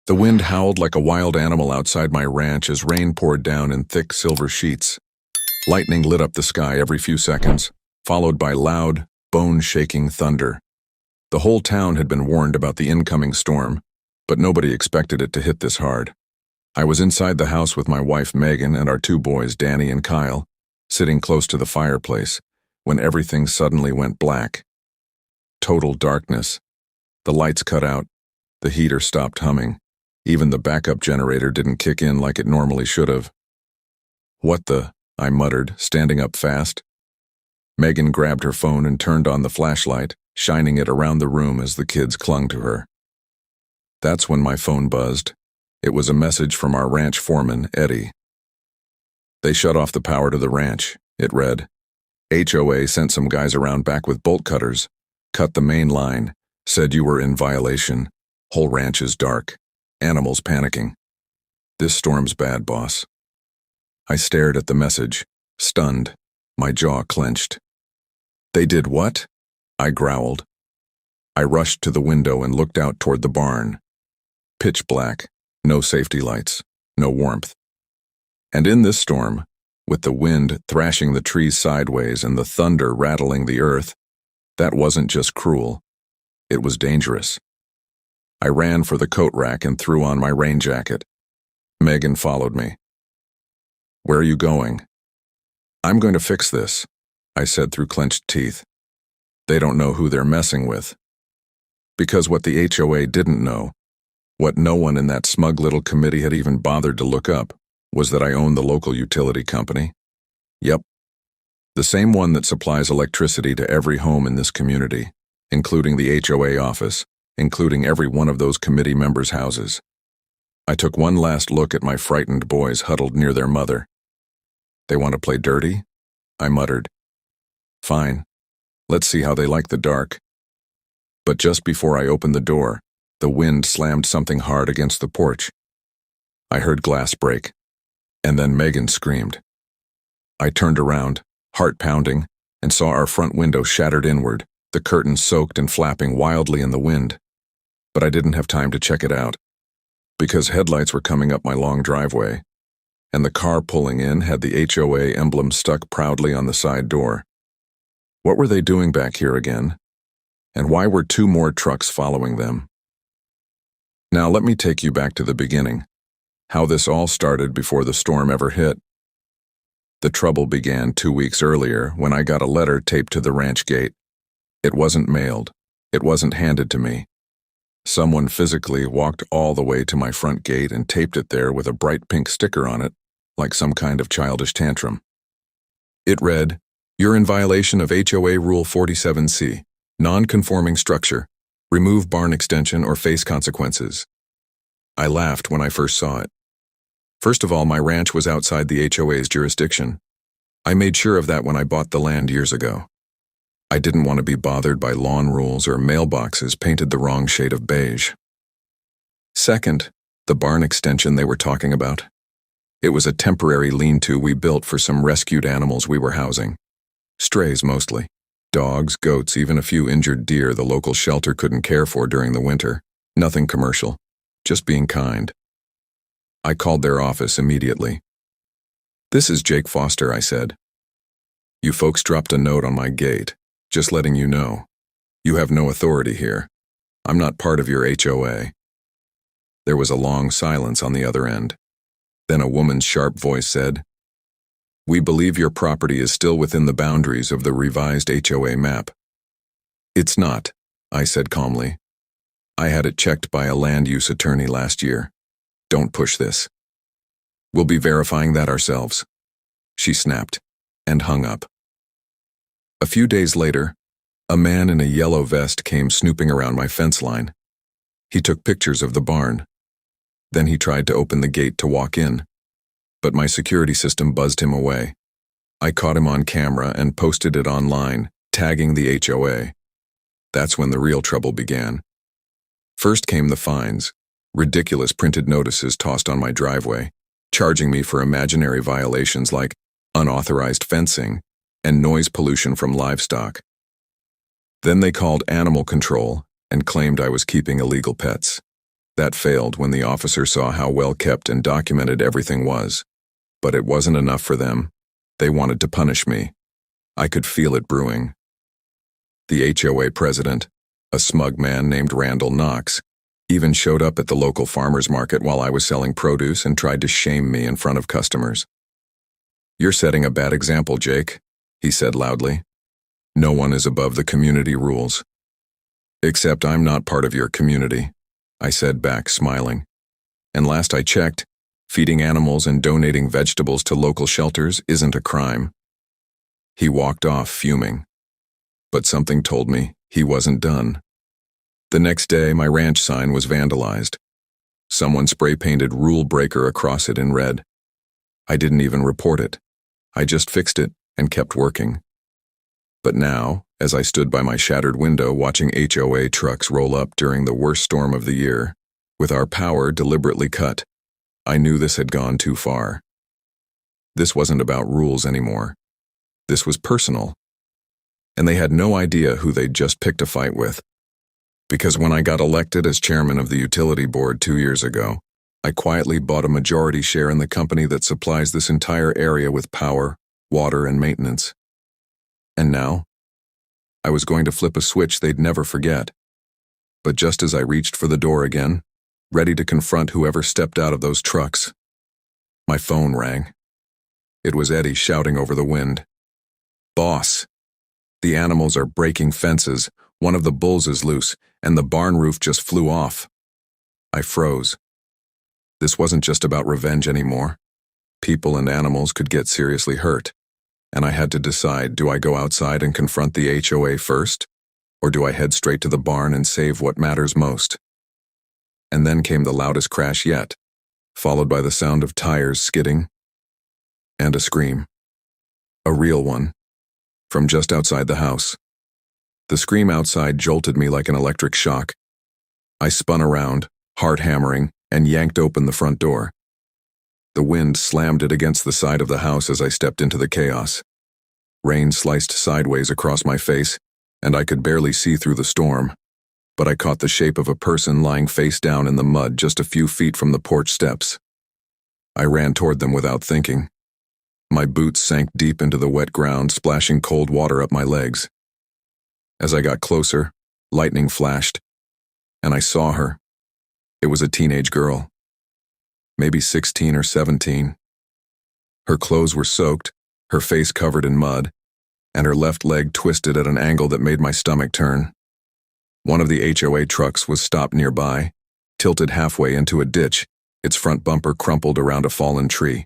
The wind howled like a wild animal outside my ranch as rain poured down in thick silver sheets. Lightning lit up the sky every few seconds, followed by loud, bone-shaking thunder. The whole town had been warned about the incoming storm, but nobody expected it to hit this hard. I was inside the house with my wife Megan and our two boys, Danny and Kyle, sitting close to the fireplace, when everything suddenly went black. Total darkness. The lights cut out. The heater stopped humming. Even the backup generator didn't kick in like it normally should have. "What the?" I muttered, standing up fast. Megan grabbed her phone and turned on the flashlight, shining it around the room as the kids clung to her. That's when my phone buzzed. It was a message from our ranch foreman, Eddie. "They shut off the power to the ranch," it read. "HOA sent some guys around back with bolt cutters, cut the main line, said you were in violation. Whole ranch is dark. Animals panicking. This storm's bad, boss." I stared at the message, stunned, my jaw clenched. "They did what?" I growled. I rushed to the window and looked out toward the barn. Pitch black, no safety lights, no warmth. And in this storm, with the wind thrashing the trees sideways and the thunder rattling the earth, that wasn't just cruel. It was dangerous. I ran for the coat rack and threw on my rain jacket. Megan followed me. "Where are you going?" "I'm going to fix this," I said through clenched teeth. "They don't know who they're messing with." Because what the HOA didn't know, what no one in that smug little committee had even bothered to look up, was that I owned the local utility company. Yep. The same one that supplies electricity to every home in this community, including the HOA office, including every one of those committee members' houses. I took one last look at my frightened boys huddled near their mother. "They want to play dirty?" I muttered. "Fine. Let's see how they like the dark." But just before I opened the door, the wind slammed something hard against the porch. I heard glass break, and then Megan screamed. I turned around, heart pounding, and saw our front window shattered inward, the curtains soaked and flapping wildly in the wind. But I didn't have time to check it out, because headlights were coming up my long driveway, and the car pulling in had the HOA emblem stuck proudly on the side door. What were they doing back here again? And why were two more trucks following them? Now let me take you back to the beginning, how this all started before the storm ever hit. The trouble began 2 weeks earlier when I got a letter taped to the ranch gate. It wasn't mailed. It wasn't handed to me. Someone physically walked all the way to my front gate and taped it there with a bright pink sticker on it, like some kind of childish tantrum. It read, "You're in violation of HOA Rule 47C, non-conforming structure. Remove barn extension or face consequences." I laughed when I first saw it. First of all, my ranch was outside the HOA's jurisdiction. I made sure of that when I bought the land years ago. I didn't want to be bothered by lawn rules or mailboxes painted the wrong shade of beige. Second, the barn extension they were talking about. It was a temporary lean-to we built for some rescued animals we were housing. Strays mostly. Dogs, goats, even a few injured deer the local shelter couldn't care for during the winter. Nothing commercial. Just being kind. I called their office immediately. "This is Jake Foster," I said. "You folks dropped a note on my gate. Just letting you know. You have no authority here. I'm not part of your HOA." There was a long silence on the other end. Then a woman's sharp voice said, "We believe your property is still within the boundaries of the revised HOA map." "It's not," I said calmly. "I had it checked by a land use attorney last year. Don't push this. We'll be verifying that ourselves." She snapped and hung up. A few days later, a man in a yellow vest came snooping around my fence line. He took pictures of the barn. Then he tried to open the gate to walk in, but my security system buzzed him away. I caught him on camera and posted it online, tagging the HOA. That's when the real trouble began. First came the fines, ridiculous printed notices tossed on my driveway, charging me for imaginary violations like unauthorized fencing and noise pollution from livestock. Then they called animal control and claimed I was keeping illegal pets. That failed when the officer saw how well kept and documented everything was. But it wasn't enough for them. They wanted to punish me. I could feel it brewing. The HOA president, a smug man named Randall Knox, even showed up at the local farmer's market while I was selling produce and tried to shame me in front of customers. "You're setting a bad example, Jake," he said loudly. "No one is above the community rules." "Except I'm not part of your community," I said back, smiling. "And last I checked, feeding animals and donating vegetables to local shelters isn't a crime." He walked off, fuming. But something told me he wasn't done. The next day, my ranch sign was vandalized. Someone spray-painted "Rule Breaker" across it in red. I didn't even report it. I just fixed it and kept working. But now, as I stood by my shattered window watching HOA trucks roll up during the worst storm of the year, with our power deliberately cut, I knew this had gone too far. This wasn't about rules anymore. This was personal. And they had no idea who they'd just picked a fight with. Because when I got elected as chairman of the utility board 2 years ago, I quietly bought a majority share in the company that supplies this entire area with power, water, and maintenance. And now, I was going to flip a switch they'd never forget. But just as I reached for the door again, ready to confront whoever stepped out of those trucks, my phone rang. It was Eddie shouting over the wind. "Boss, the animals are breaking fences, one of the bulls is loose, and the barn roof just flew off." I froze. This wasn't just about revenge anymore. People and animals could get seriously hurt, and I had to decide, do I go outside and confront the HOA first, or do I head straight to the barn and save what matters most? And then came the loudest crash yet, followed by the sound of tires skidding, and a scream. A real one, from just outside the house. The scream outside jolted me like an electric shock. I spun around, heart hammering, and yanked open the front door. The wind slammed it against the side of the house as I stepped into the chaos. Rain sliced sideways across my face, and I could barely see through the storm, but I caught the shape of a person lying face down in the mud just a few feet from the porch steps. I ran toward them without thinking. My boots sank deep into the wet ground, splashing cold water up my legs. As I got closer, lightning flashed, and I saw her. It was a teenage girl, maybe 16 or 17. Her clothes were soaked, her face covered in mud, and her left leg twisted at an angle that made my stomach turn. One of the HOA trucks was stopped nearby, tilted halfway into a ditch, its front bumper crumpled around a fallen tree.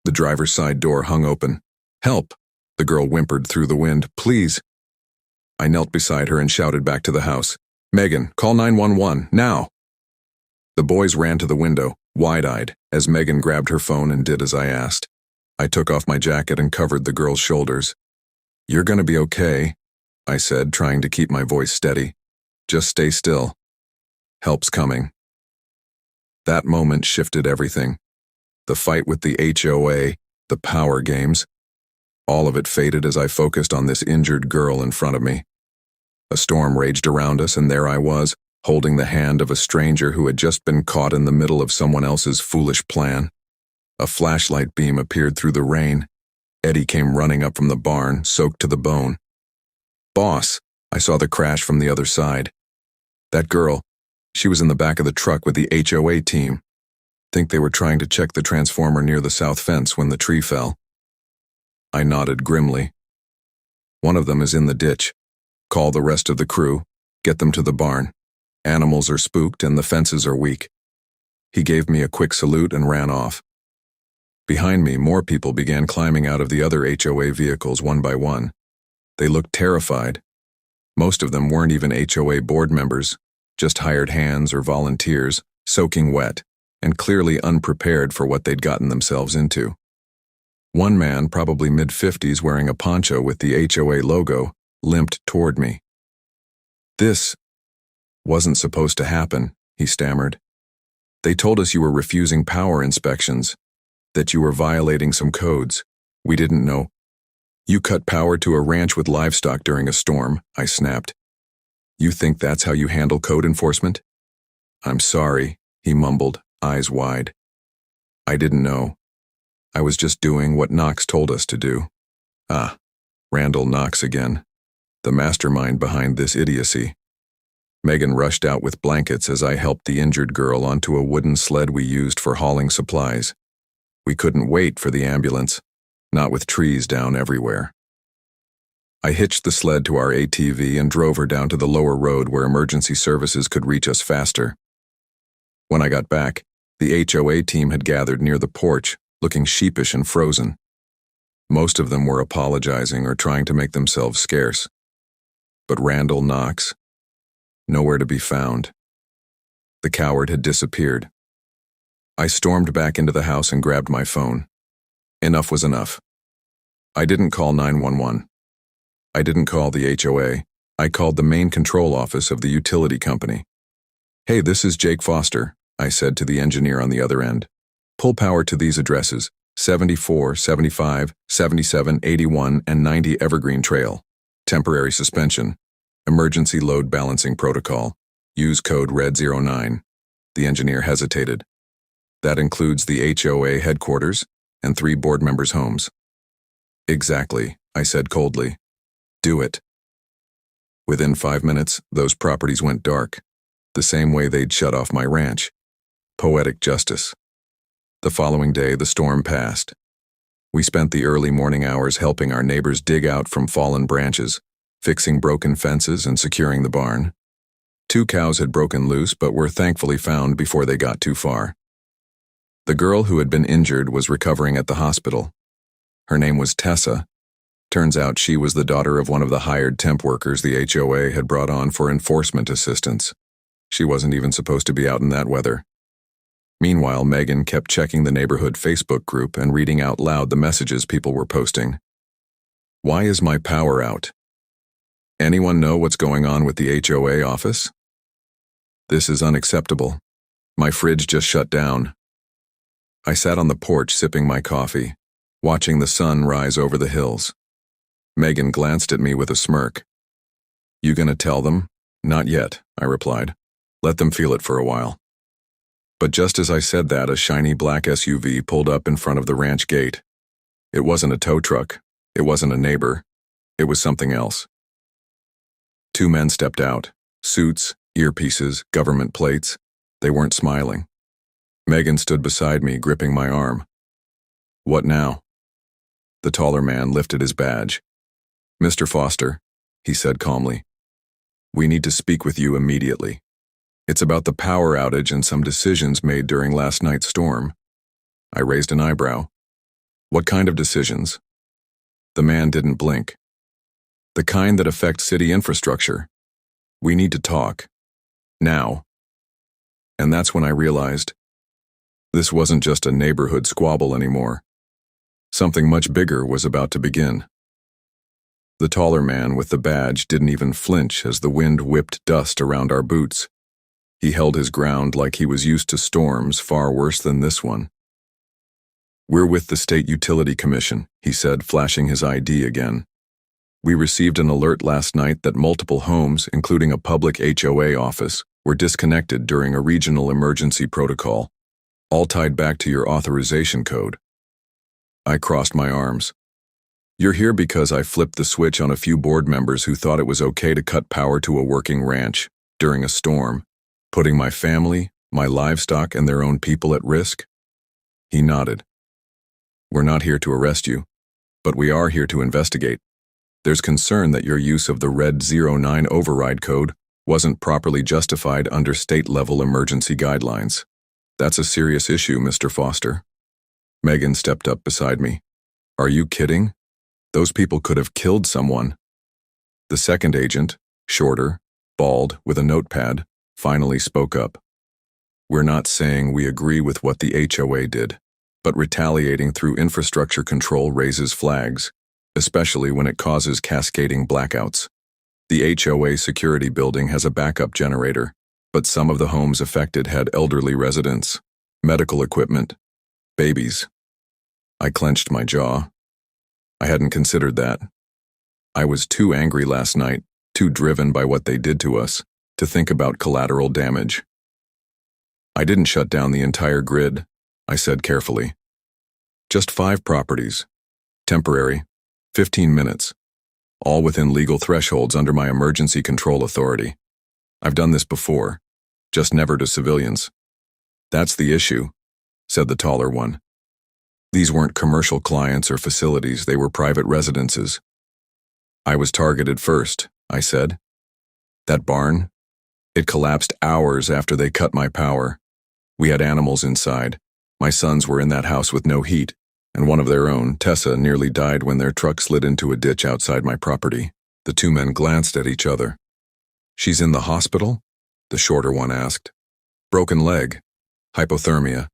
The driver's side door hung open. "Help!" the girl whimpered through the wind. "Please!" I knelt beside her and shouted back to the house. "Megan, call 911, now!" The boys ran to the window, wide-eyed, as Megan grabbed her phone and did as I asked. I took off my jacket and covered the girl's shoulders. "You're gonna be okay," I said, trying to keep my voice steady. "Just stay still. Help's coming." That moment shifted everything. The fight with the HOA, the power games, all of it faded as I focused on this injured girl in front of me. A storm raged around us, and there I was, holding the hand of a stranger who had just been caught in the middle of someone else's foolish plan. A flashlight beam appeared through the rain. Eddie came running up from the barn, soaked to the bone. "Boss," I saw the crash from the other side. "That girl, she was in the back of the truck with the HOA team. Think they were trying to check the transformer near the south fence when the tree fell." I nodded grimly. "One of them is in the ditch. Call the rest of the crew. Get them to the barn. Animals are spooked and the fences are weak." He gave me a quick salute and ran off. Behind me, more people began climbing out of the other HOA vehicles one by one. They looked terrified. Most of them weren't even HOA board members, just hired hands or volunteers, soaking wet, and clearly unprepared for what they'd gotten themselves into. One man, probably mid-50s, wearing a poncho with the HOA logo, limped toward me. "This wasn't supposed to happen," he stammered. "They told us you were refusing power inspections, that you were violating some codes. We didn't know." "You cut power to a ranch with livestock during a storm," I snapped. "You think that's how you handle code enforcement?" "I'm sorry," he mumbled, eyes wide. "I didn't know. I was just doing what Knox told us to do." Ah, Randall Knox again. The mastermind behind this idiocy. Megan rushed out with blankets as I helped the injured girl onto a wooden sled we used for hauling supplies. We couldn't wait for the ambulance, not with trees down everywhere. I hitched the sled to our ATV and drove her down to the lower road where emergency services could reach us faster. When I got back, the HOA team had gathered near the porch, looking sheepish and frozen. Most of them were apologizing or trying to make themselves scarce. But Randall Knox, nowhere to be found. The coward had disappeared. I stormed back into the house and grabbed my phone. Enough was enough. I didn't call 911. I didn't call the HOA. I called the main control office of the utility company. "Hey, this is Jake Foster," I said to the engineer on the other end. "Pull power to these addresses: 74, 75, 77, 81, and 90 Evergreen Trail. Temporary suspension. Emergency load balancing protocol. Use code RED09. The engineer hesitated. "That includes the HOA headquarters and 3 board members' homes." "Exactly," I said coldly. "Do it." Within 5 minutes, those properties went dark, the same way they'd shut off my ranch. Poetic justice. The following day, the storm passed. We spent the early morning hours helping our neighbors dig out from fallen branches, fixing broken fences and securing the barn. 2 cows had broken loose but were thankfully found before they got too far. The girl who had been injured was recovering at the hospital. Her name was Tessa. Turns out she was the daughter of one of the hired temp workers the HOA had brought on for enforcement assistance. She wasn't even supposed to be out in that weather. Meanwhile, Megan kept checking the neighborhood Facebook group and reading out loud the messages people were posting. "Why is my power out? Anyone know what's going on with the HOA office? This is unacceptable. My fridge just shut down." I sat on the porch sipping my coffee, watching the sun rise over the hills. Megan glanced at me with a smirk. "You gonna tell them?" "Not yet," I replied. "Let them feel it for a while." But just as I said that, a shiny black SUV pulled up in front of the ranch gate. It wasn't a tow truck. It wasn't a neighbor. It was something else. 2 men stepped out. Suits, earpieces, government plates. They weren't smiling. Megan stood beside me, gripping my arm. "What now?" The taller man lifted his badge. "Mr. Foster," he said calmly, "we need to speak with you immediately. It's about the power outage and some decisions made during last night's storm." I raised an eyebrow. "What kind of decisions?" The man didn't blink. "The kind that affect city infrastructure. We need to talk. Now." And that's when I realized this wasn't just a neighborhood squabble anymore. Something much bigger was about to begin. The taller man with the badge didn't even flinch as the wind whipped dust around our boots. He held his ground like he was used to storms far worse than this one. "We're with the State Utility Commission," he said, flashing his ID again. "We received an alert last night that multiple homes, including a public HOA office, were disconnected during a regional emergency protocol, all tied back to your authorization code." I crossed my arms. "You're here because I flipped the switch on a few board members who thought it was okay to cut power to a working ranch during a storm, putting my family, my livestock, and their own people at risk?" He nodded. "We're not here to arrest you, but we are here to investigate. There's concern that your use of the Red 09 override code wasn't properly justified under state-level emergency guidelines. That's a serious issue, Mr. Foster." Megan stepped up beside me. "Are you kidding? Those people could have killed someone." The second agent, shorter, bald, with a notepad, finally spoke up. "We're not saying we agree with what the HOA did, but retaliating through infrastructure control raises flags, especially when it causes cascading blackouts. The HOA security building has a backup generator, but some of the homes affected had elderly residents, medical equipment, babies." I clenched my jaw. I hadn't considered that. I was too angry last night, too driven by what they did to us, to think about collateral damage. I didn't shut down the entire grid, I said carefully. Just 5 properties. Temporary. 15 minutes. All within legal thresholds under my emergency control authority. I've done this before, just never to civilians. That's the issue, said the taller one. These weren't commercial clients or facilities, they were private residences. I was targeted first, I said. That barn? It collapsed hours after they cut my power. We had animals inside. My sons were in that house with no heat, and one of their own, Tessa, nearly died when their truck slid into a ditch outside my property. The 2 men glanced at each other. She's in the hospital? The shorter one asked. Broken leg. Hypothermia.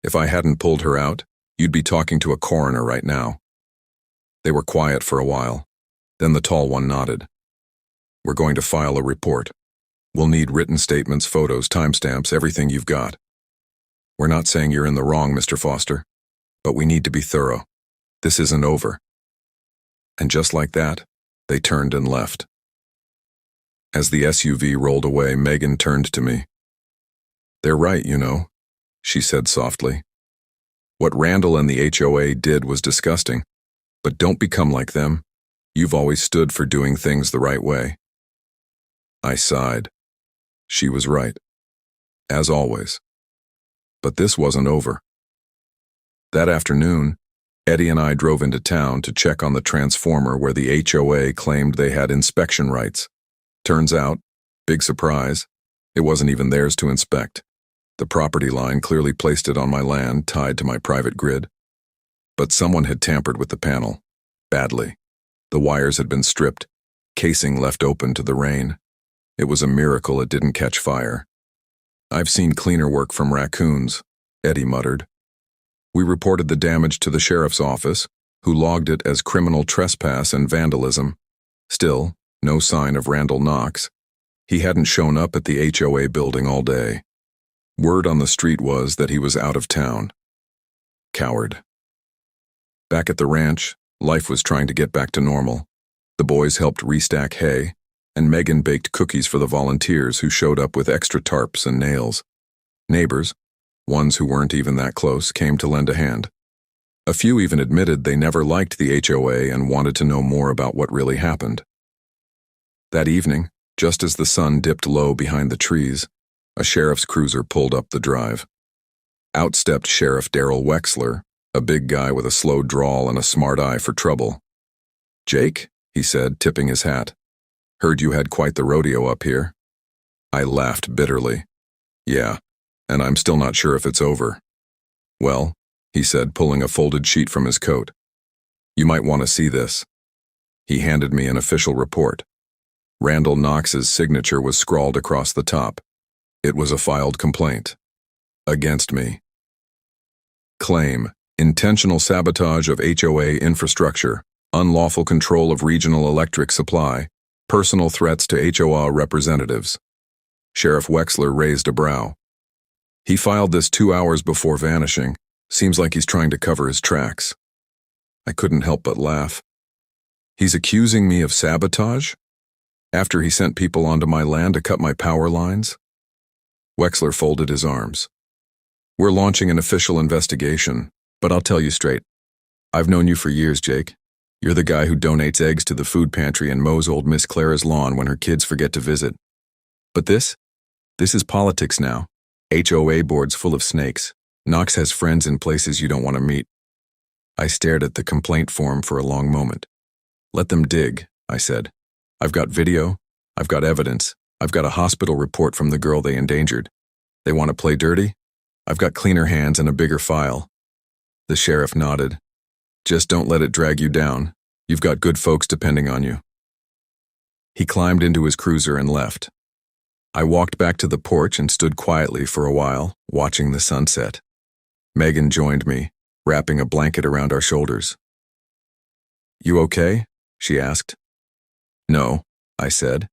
If I hadn't pulled her out, you'd be talking to a coroner right now. They were quiet for a while. Then the tall one nodded. We're going to file a report. We'll need written statements, photos, timestamps, everything you've got. We're not saying you're in the wrong, Mr. Foster, but we need to be thorough. This isn't over. And just like that, they turned and left. As the SUV rolled away, Megan turned to me. They're right, you know, she said softly. What Randall and the HOA did was disgusting, but don't become like them. You've always stood for doing things the right way. I sighed. She was right. As always. But this wasn't over. That afternoon, Eddie and I drove into town to check on the transformer where the HOA claimed they had inspection rights. Turns out, big surprise, it wasn't even theirs to inspect. The property line clearly placed it on my land, tied to my private grid. But someone had tampered with the panel. Badly. The wires had been stripped, casing left open to the rain. It was a miracle it didn't catch fire. I've seen cleaner work from raccoons, Eddie muttered. We reported the damage to the sheriff's office, who logged it as criminal trespass and vandalism. Still, no sign of Randall Knox. He hadn't shown up at the HOA building all day. Word on the street was that he was out of town. Coward. Back at the ranch, life was trying to get back to normal. The boys helped restack hay, and Megan baked cookies for the volunteers who showed up with extra tarps and nails. Neighbors, ones who weren't even that close, came to lend a hand. A few even admitted they never liked the HOA and wanted to know more about what really happened. That evening, just as the sun dipped low behind the trees, a sheriff's cruiser pulled up the drive. Out stepped Sheriff Darrell Wexler, a big guy with a slow drawl and a smart eye for trouble. "Jake," he said, tipping his hat. "Heard you had quite the rodeo up here." I laughed bitterly. "Yeah, and I'm still not sure if it's over." "Well," he said, pulling a folded sheet from his coat. "You might want to see this." He handed me an official report. Randall Knox's signature was scrawled across the top. It was a filed complaint. Against me. Claim: intentional sabotage of HOA infrastructure, unlawful control of regional electric supply, personal threats to HOA representatives. Sheriff Wexler raised a brow. He filed this 2 hours before vanishing. Seems like he's trying to cover his tracks. I couldn't help but laugh. He's accusing me of sabotage? After he sent people onto my land to cut my power lines? Wexler folded his arms. "We're launching an official investigation, but I'll tell you straight. I've known you for years, Jake. You're the guy who donates eggs to the food pantry and mows old Miss Clara's lawn when her kids forget to visit. But this is politics now. HOA board's full of snakes. Knox has friends in places you don't want to meet." I stared at the complaint form for a long moment. "Let them dig," I said. "I've got video, I've got evidence, I've got a hospital report from the girl they endangered. They want to play dirty? I've got cleaner hands and a bigger file." The sheriff nodded. "Just don't let it drag you down. You've got good folks depending on you." He climbed into his cruiser and left. I walked back to the porch and stood quietly for a while, watching the sunset. Megan joined me, wrapping a blanket around our shoulders. "You okay?" she asked. "No," I said,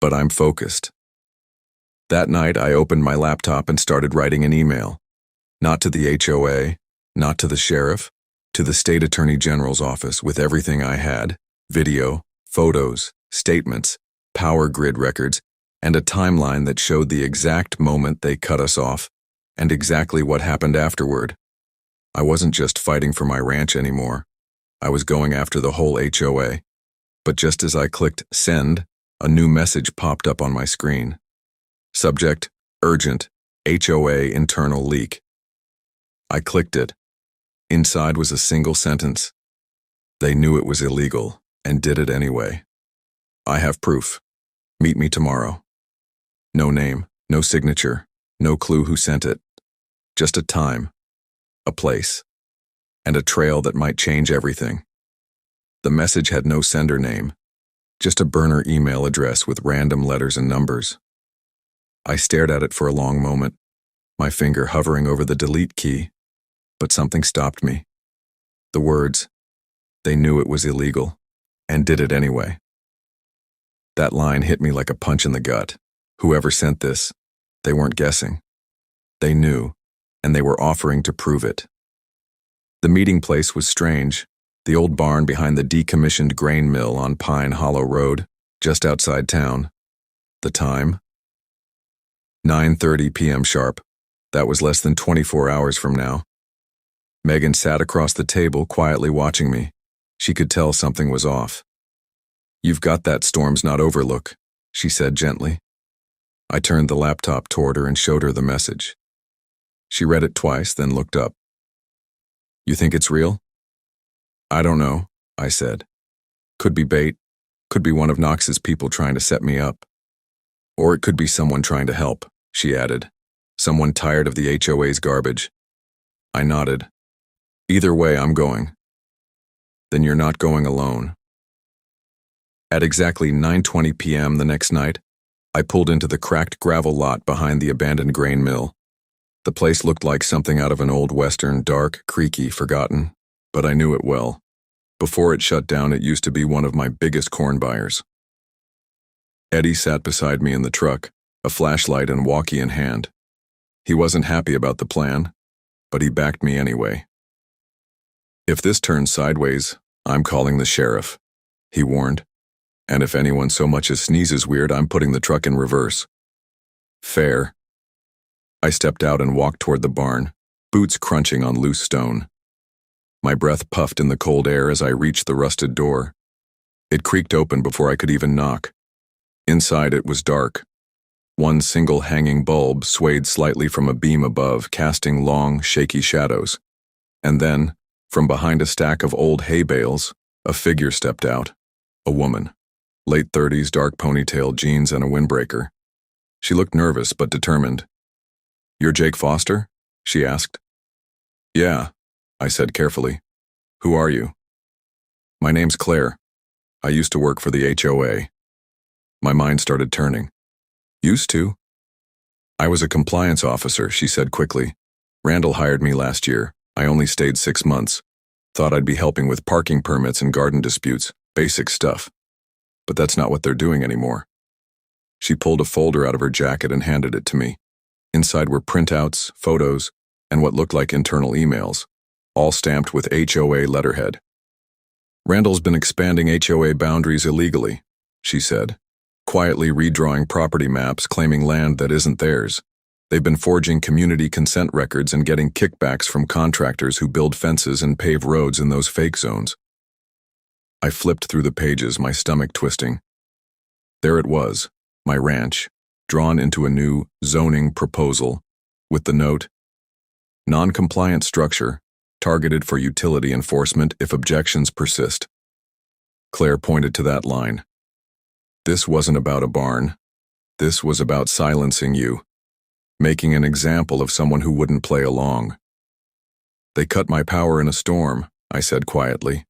"but I'm focused." That night, I opened my laptop and started writing an email. Not to the HOA, not to the sheriff, to the state attorney general's office with everything I had: video, photos, statements, power grid records, and a timeline that showed the exact moment they cut us off, And exactly what happened afterward. I wasn't just fighting for my ranch anymore. I was going after the whole HOA. But just as I clicked send, a new message popped up on my screen. Subject, urgent, HOA internal leak. I clicked it. Inside was a single sentence. They knew it was illegal and did it anyway. I have proof. Meet me tomorrow. No name, no signature, no clue who sent it. Just a time, a place, and a trail that might change everything. The message had no sender name, just a burner email address with random letters and numbers. I stared at it for a long moment, my finger hovering over the delete key, but something stopped me. The words, they knew it was illegal, and did it anyway. That line hit me like a punch in the gut. Whoever sent this, they weren't guessing. They knew, and they were offering to prove it. The meeting place was strange, the old barn behind the decommissioned grain mill on Pine Hollow Road, just outside town. The time? 9:30 p.m. sharp. That was less than 24 hours from now. Megan sat across the table, quietly watching me. She could tell something was off. "You've got that storm's not over look," she said gently. I turned the laptop toward her and showed her the message. She read it twice, then looked up. "You think it's real?" "I don't know," I said. "Could be bait. Could be one of Knox's people trying to set me up. Or it could be someone trying to help," she added. "Someone tired of the HOA's garbage." I nodded. "Either way, I'm going." "Then you're not going alone." At exactly 9:20 p.m. the next night, I pulled into the cracked gravel lot behind the abandoned grain mill. The place looked like something out of an old western, dark, creaky, forgotten, but I knew it well. Before it shut down, it used to be one of my biggest corn buyers. Eddie sat beside me in the truck, a flashlight and walkie in hand. He wasn't happy about the plan, but he backed me anyway. "If this turns sideways, I'm calling the sheriff," he warned. "And if anyone so much as sneezes weird, I'm putting the truck in reverse." "Fair." I stepped out and walked toward the barn, boots crunching on loose stone. My breath puffed in the cold air as I reached the rusted door. It creaked open before I could even knock. Inside it was dark. One single hanging bulb swayed slightly from a beam above, casting long, shaky shadows. And then, from behind a stack of old hay bales, a figure stepped out. A woman. Late 30s, dark ponytail, jeans, and a windbreaker. She looked nervous but determined. "You're Jake Foster?" she asked. "Yeah," I said carefully. "Who are you?" "My name's Claire. I used to work for the HOA." My mind started turning. "Used to?" "I was a compliance officer," she said quickly. "Randall hired me last year. I only stayed 6 months. Thought I'd be helping with parking permits and garden disputes, basic stuff. But that's not what they're doing anymore." She pulled a folder out of her jacket and handed it to me. Inside were printouts, photos, and what looked like internal emails, all stamped with HOA letterhead. "Randall's been expanding HOA boundaries illegally," she said, quietly redrawing property maps claiming land that isn't theirs. "They've been forging community consent records and getting kickbacks from contractors who build fences and pave roads in those fake zones." I flipped through the pages, my stomach twisting. There it was, my ranch, drawn into a new zoning proposal, with the note, "Non-compliant structure, targeted for utility enforcement if objections persist." Claire pointed to that line. "This wasn't about a barn. This was about silencing you, making an example of someone who wouldn't play along." "They cut my power in a storm," I said quietly.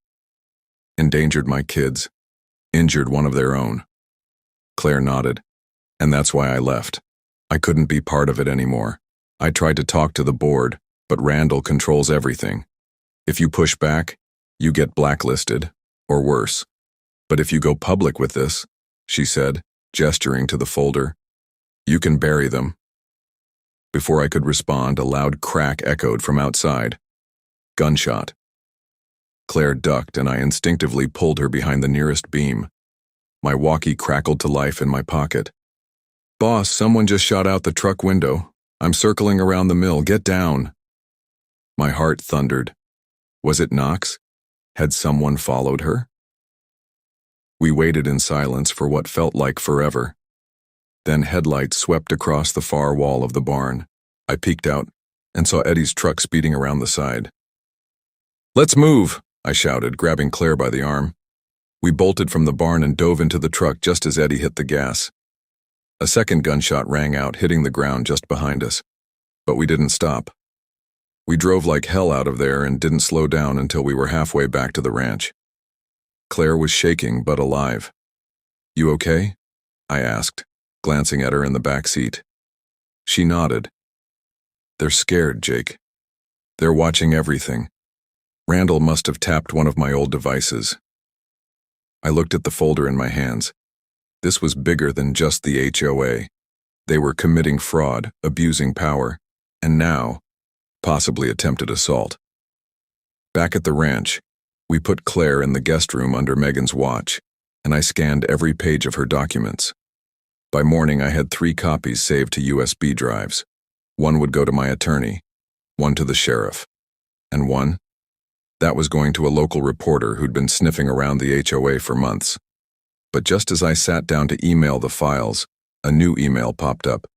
"Endangered my kids, injured one of their own." Claire nodded. "And that's why I left. I couldn't be part of it anymore. I tried to talk to the board, but Randall controls everything. If you push back, you get blacklisted, or worse. But if you go public with this," she said, gesturing to the folder, "you can bury them." Before I could respond, a loud crack echoed from outside. Gunshot. Claire ducked, and I instinctively pulled her behind the nearest beam. My walkie crackled to life in my pocket. "Boss, someone just shot out the truck window. I'm circling around the mill. Get down. My heart thundered. Was it Knox? Had someone followed her? We waited in silence for what felt like forever. Then headlights swept across the far wall of the barn. I peeked out and saw Eddie's truck speeding around the side. "Let's move," I shouted, grabbing Claire by the arm. We bolted from the barn and dove into the truck just as Eddie hit the gas. A second gunshot rang out, hitting the ground just behind us. But we didn't stop. We drove like hell out of there and didn't slow down until we were halfway back to the ranch. Claire was shaking but alive. "You okay?" I asked, glancing at her in the back seat. She nodded. "They're scared, Jake. They're watching everything. Randall must have tapped one of my old devices." I looked at the folder in my hands. This was bigger than just the HOA. They were committing fraud, abusing power, and now, possibly attempted assault. Back at the ranch, we put Claire in the guest room under Megan's watch, and I scanned every page of her documents. By morning, I had 3 copies saved to USB drives. One would go to my attorney, one to the sheriff, and one that was going to a local reporter who'd been sniffing around the HOA for months. But just as I sat down to email the files, a new email popped up.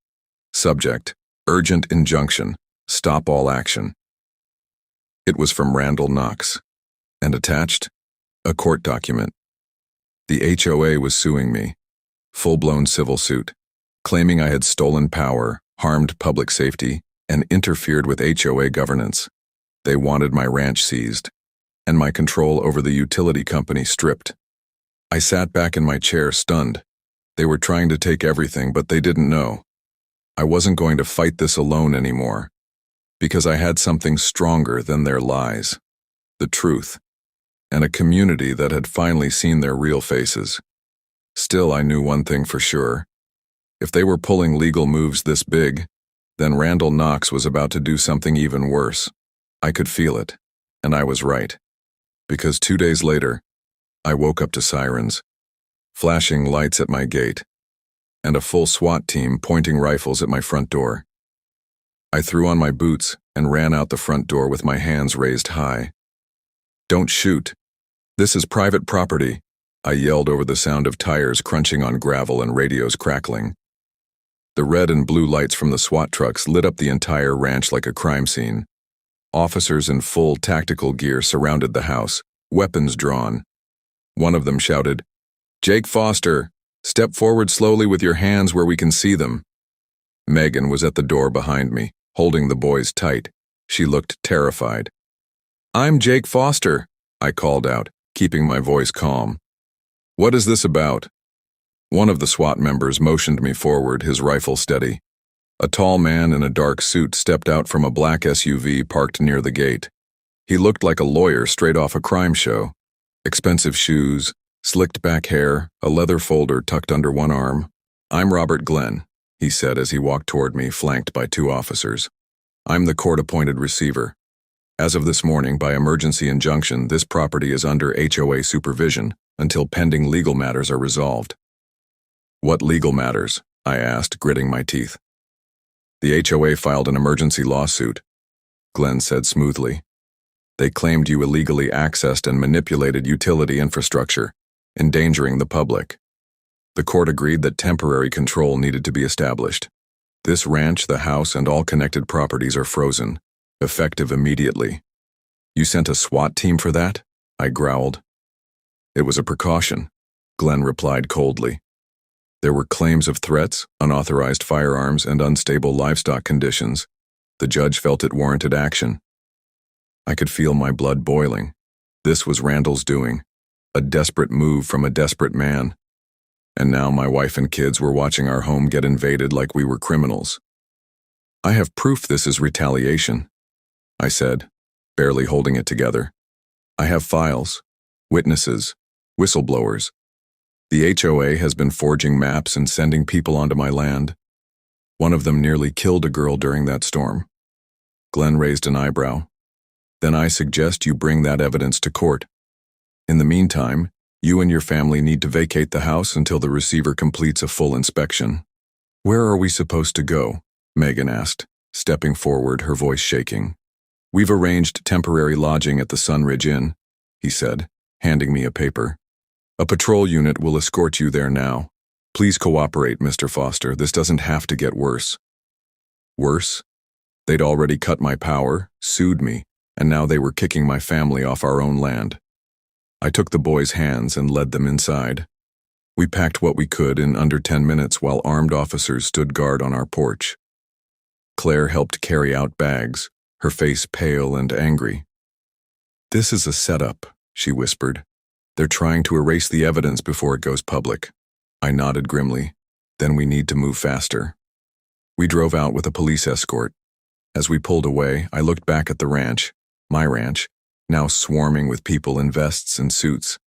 Subject: Urgent Injunction. Stop all action. It was from Randall Knox, and attached, a court document. The HOA was suing me, full-blown civil suit, claiming I had stolen power, harmed public safety, and interfered with HOA governance. They wanted my ranch seized, and my control over the utility company stripped. I sat back in my chair, stunned. They were trying to take everything, but they didn't know. I wasn't going to fight this alone anymore, because I had something stronger than their lies, the truth, and a community that had finally seen their real faces. Still, I knew one thing for sure. If they were pulling legal moves this big, then Randall Knox was about to do something even worse. I could feel it, and I was right. Because 2 days later, I woke up to sirens, flashing lights at my gate, and a full SWAT team pointing rifles at my front door. I threw on my boots and ran out the front door with my hands raised high. "Don't shoot. This is private property," I yelled over the sound of tires crunching on gravel and radios crackling. The red and blue lights from the SWAT trucks lit up the entire ranch like a crime scene. Officers in full tactical gear surrounded the house, weapons drawn. One of them shouted, "Jake Foster, step forward slowly with your hands where we can see them." Megan was at the door behind me, holding the boys tight. She looked terrified. "I'm Jake Foster," I called out, keeping my voice calm. "What is this about?" One of the SWAT members motioned me forward, his rifle steady. A tall man in a dark suit stepped out from a black SUV parked near the gate. He looked like a lawyer straight off a crime show. Expensive shoes, slicked back hair, a leather folder tucked under one arm. "I'm Robert Glenn," he said as he walked toward me, flanked by 2 officers. "I'm the court-appointed receiver. As of this morning, by emergency injunction, this property is under HOA supervision until pending legal matters are resolved." "What legal matters?" I asked, gritting my teeth. "The HOA filed an emergency lawsuit," Glenn said smoothly. "They claimed you illegally accessed and manipulated utility infrastructure, endangering the public. The court agreed that temporary control needed to be established. This ranch, the house, and all connected properties are frozen, effective immediately." "You sent a SWAT team for that?" I growled. "It was a precaution," Glenn replied coldly. "There were claims of threats, unauthorized firearms, and unstable livestock conditions. The judge felt it warranted action." I could feel my blood boiling. This was Randall's doing, a desperate move from a desperate man. And now my wife and kids were watching our home get invaded like we were criminals. "I have proof this is retaliation," I said, barely holding it together. "I have files, witnesses, whistleblowers. The HOA has been forging maps and sending people onto my land. One of them nearly killed a girl during that storm." Glenn raised an eyebrow. "Then I suggest you bring that evidence to court. In the meantime, you and your family need to vacate the house until the receiver completes a full inspection." "Where are we supposed to go?" Megan asked, stepping forward, her voice shaking. "We've arranged temporary lodging at the Sunridge Inn," he said, handing me a paper. "A patrol unit will escort you there now. Please cooperate, Mr. Foster. This doesn't have to get worse." Worse? They'd already cut my power, sued me, and now they were kicking my family off our own land. I took the boys' hands and led them inside. We packed what we could in under 10 minutes while armed officers stood guard on our porch. Claire helped carry out bags, her face pale and angry. "This is a setup," she whispered. "They're trying to erase the evidence before it goes public." I nodded grimly. "Then we need to move faster." We drove out with a police escort. As we pulled away, I looked back at the ranch, my ranch, now swarming with people in vests and suits.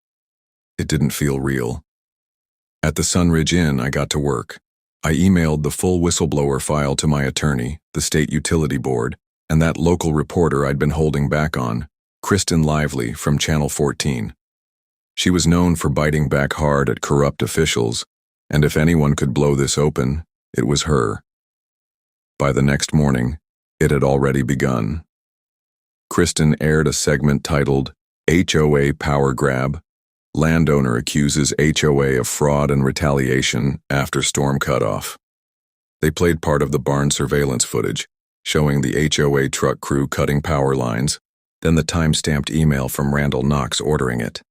It didn't feel real. At the Sunridge Inn, I got to work. I emailed the full whistleblower file to my attorney, the state utility board, and that local reporter I'd been holding back on, Kristen Lively from Channel 14. She was known for biting back hard at corrupt officials, and if anyone could blow this open, it was her. By the next morning, it had already begun. Kristen aired a segment titled, "HOA Power Grab. Landowner accuses HOA of fraud and retaliation after storm cutoff." They played part of the barn surveillance footage, showing the HOA truck crew cutting power lines, then the time-stamped email from Randall Knox ordering it.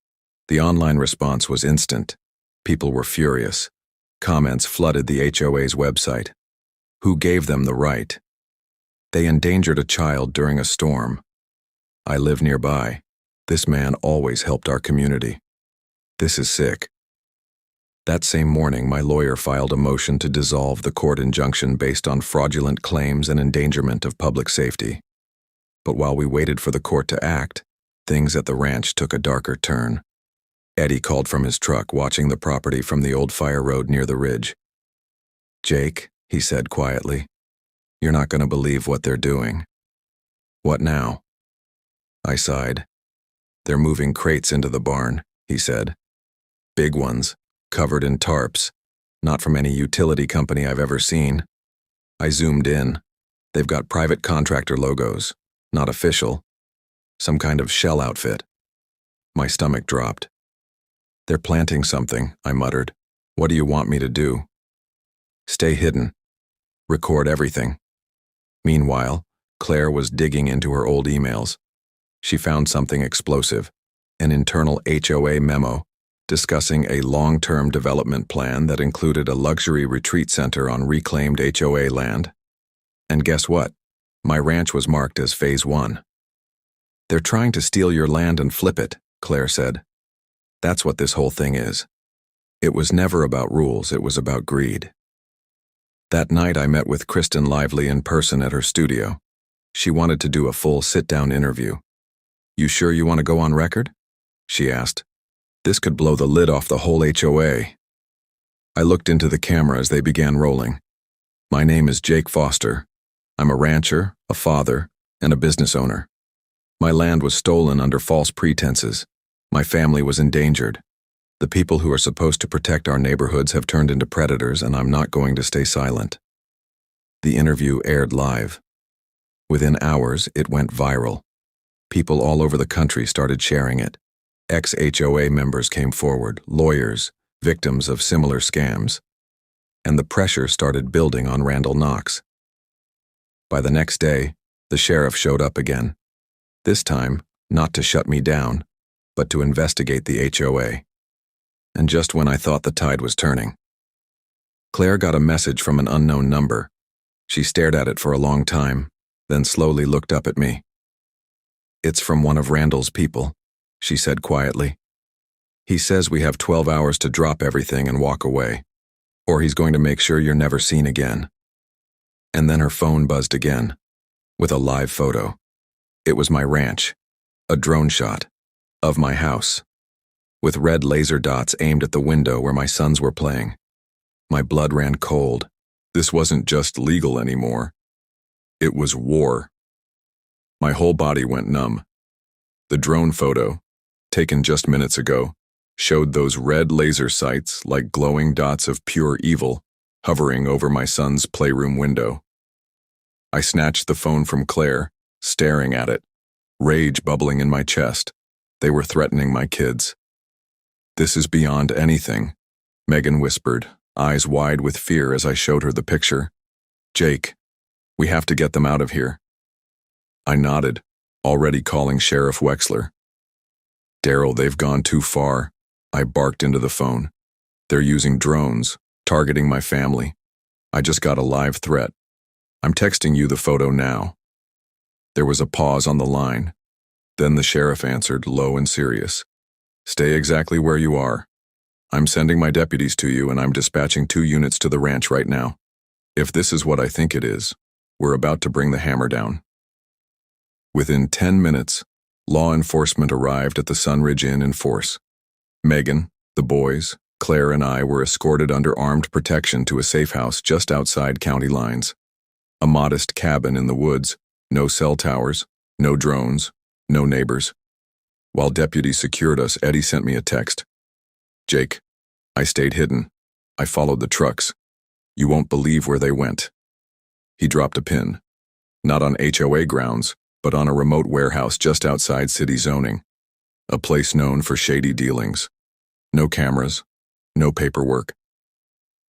The online response was instant. People were furious. Comments flooded the HOA's website. Who gave them the right? They endangered a child during a storm. I live nearby. This man always helped our community. This is sick. That same morning, my lawyer filed a motion to dissolve the court injunction based on fraudulent claims and endangerment of public safety. But while we waited for the court to act, things at the ranch took a darker turn. Eddie called from his truck, watching the property from the old fire road near the ridge. "Jake," he said quietly, "you're not going to believe what they're doing." "What now?" I sighed. "They're moving crates into the barn," he said. "Big ones, covered in tarps, not from any utility company I've ever seen." I zoomed in. They've got private contractor logos, not official. Some kind of shell outfit. My stomach dropped. "They're planting something," I muttered. "What do you want me to do?" "Stay hidden. Record everything." Meanwhile, Claire was digging into her old emails. She found something explosive, an internal HOA memo discussing a long-term development plan that included a luxury retreat center on reclaimed HOA land. And guess what? My ranch was marked as Phase 1. "They're trying to steal your land and flip it," Claire said. "That's what this whole thing is." It was never about rules, it was about greed. That night I met with Kristen Lively in person at her studio. She wanted to do a full sit-down interview. "You sure you want to go on record?" she asked. "This could blow the lid off the whole HOA." I looked into the camera as they began rolling. "My name is Jake Foster. I'm a rancher, a father, and a business owner. My land was stolen under false pretenses. My family was endangered. The people who are supposed to protect our neighborhoods have turned into predators, and I'm not going to stay silent." The interview aired live. Within hours, it went viral. People all over the country started sharing it. Ex-HOA members came forward, lawyers, victims of similar scams. And the pressure started building on Randall Knox. By the next day, the sheriff showed up again. This time, not to shut me down, but to investigate the HOA. And just when I thought the tide was turning, Claire got a message from an unknown number. She stared at it for a long time, then slowly looked up at me. "It's from one of Randall's people," she said quietly. "He says we have 12 hours to drop everything and walk away, or he's going to make sure you're never seen again." And then her phone buzzed again, with a live photo. It was my ranch, a drone shot, of my house, with red laser dots aimed at the window where my sons were playing. My blood ran cold. This wasn't just legal anymore. It was war. My whole body went numb. The drone photo, taken just minutes ago, showed those red laser sights like glowing dots of pure evil hovering over my son's playroom window. I snatched the phone from Claire, staring at it, rage bubbling in my chest. They were threatening my kids. "This is beyond anything," Megan whispered, eyes wide with fear as I showed her the picture. "Jake, we have to get them out of here." I nodded, already calling Sheriff Wexler. "Daryl, they've gone too far," I barked into the phone. "They're using drones, targeting my family. I just got a live threat. I'm texting you the photo now." There was a pause on the line. Then the sheriff answered, low and serious. "Stay exactly where you are. I'm sending my deputies to you, and I'm dispatching 2 units to the ranch right now. If this is what I think it is, we're about to bring the hammer down." Within 10 minutes, law enforcement arrived at the Sunridge Inn in force. Megan, the boys, Claire, and I were escorted under armed protection to a safe house just outside county lines. A modest cabin in the woods, no cell towers, no drones, no neighbors. While deputies secured us, Eddie sent me a text. "Jake, I stayed hidden. I followed the trucks. You won't believe where they went." He dropped a pin. Not on HOA grounds, but on a remote warehouse just outside city zoning. A place known for shady dealings. No cameras, no paperwork.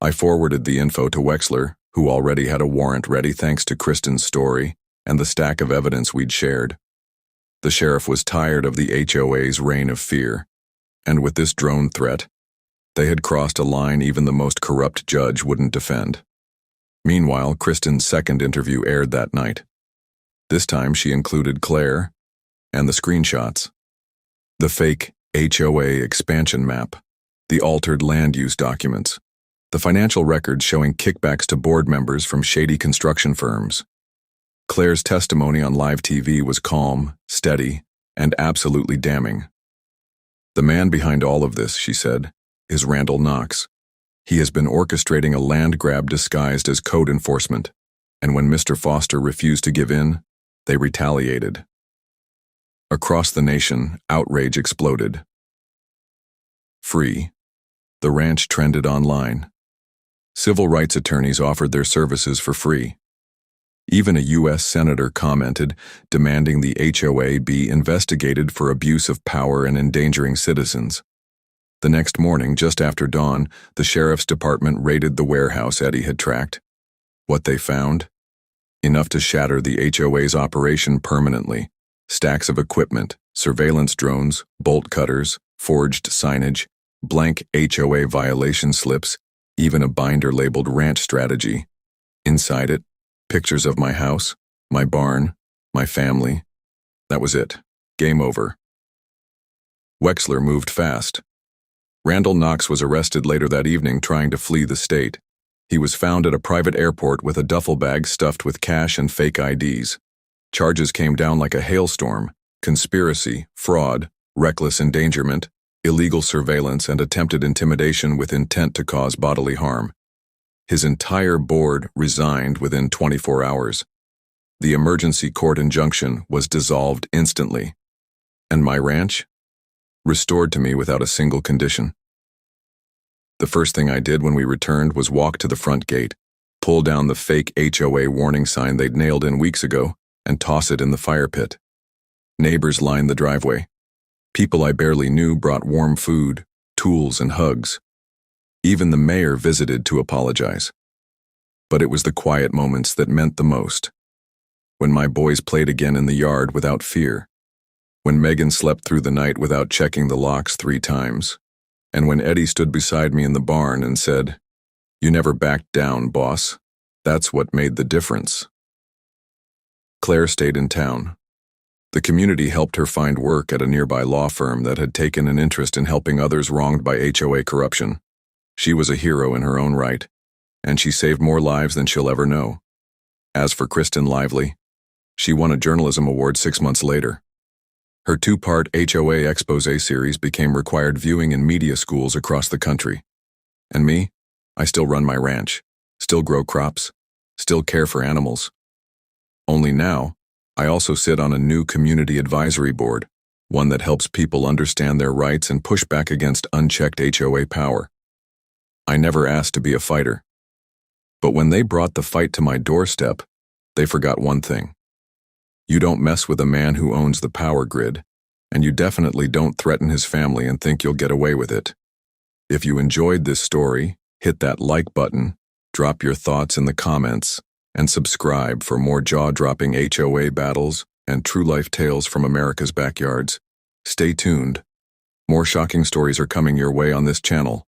I forwarded the info to Wexler, who already had a warrant ready thanks to Kristen's story and the stack of evidence we'd shared. The sheriff was tired of the HOA's reign of fear, and with this drone threat, they had crossed a line even the most corrupt judge wouldn't defend. Meanwhile, Kristen's second interview aired that night. This time she included Claire and the screenshots. The fake HOA expansion map, the altered land use documents, the financial records showing kickbacks to board members from shady construction firms. Claire's testimony on live TV was calm, steady, and absolutely damning. "The man behind all of this," she said, "is Randall Knox. He has been orchestrating a land grab disguised as code enforcement, and when Mr. Foster refused to give in, they retaliated." Across the nation, outrage exploded. Free. The ranch trended online. Civil rights attorneys offered their services for free. Even a U.S. senator commented, demanding the HOA be investigated for abuse of power and endangering citizens. The next morning, just after dawn, the sheriff's department raided the warehouse Eddie had tracked. What they found? Enough to shatter the HOA's operation permanently. Stacks of equipment, surveillance drones, bolt cutters, forged signage, blank HOA violation slips, even a binder labeled ranch strategy. Inside it, pictures of my house, my barn, my family. That was it. Game over. Wexler moved fast. Randall Knox was arrested later that evening trying to flee the state. He was found at a private airport with a duffel bag stuffed with cash and fake IDs. Charges came down like a hailstorm: conspiracy, fraud, reckless endangerment, illegal surveillance, and attempted intimidation with intent to cause bodily harm. His entire board resigned within 24 hours. The emergency court injunction was dissolved instantly. And my ranch? Restored to me without a single condition. The first thing I did when we returned was walk to the front gate, pull down the fake HOA warning sign they'd nailed in weeks ago, and toss it in the fire pit. Neighbors lined the driveway. People I barely knew brought warm food, tools, and hugs. Even the mayor visited to apologize. But it was the quiet moments that meant the most. When my boys played again in the yard without fear. When Megan slept through the night without checking the locks 3 times. And when Eddie stood beside me in the barn and said, "You never backed down, boss. That's what made the difference." Claire stayed in town. The community helped her find work at a nearby law firm that had taken an interest in helping others wronged by HOA corruption. She was a hero in her own right, and she saved more lives than she'll ever know. As for Kristen Lively, she won a journalism award 6 months later. Her 2-part HOA expose series became required viewing in media schools across the country. And me? I still run my ranch, still grow crops, still care for animals. Only now, I also sit on a new community advisory board, one that helps people understand their rights and push back against unchecked HOA power. I never asked to be a fighter. But when they brought the fight to my doorstep, They forgot one thing. You don't mess with a man who owns the power grid, and you definitely don't threaten his family and think you'll get away with it. If you enjoyed this story, hit that like button, drop your thoughts in the comments, and subscribe for more jaw-dropping HOA battles and true-life tales from America's backyards. Stay tuned. More shocking stories are coming your way on this channel.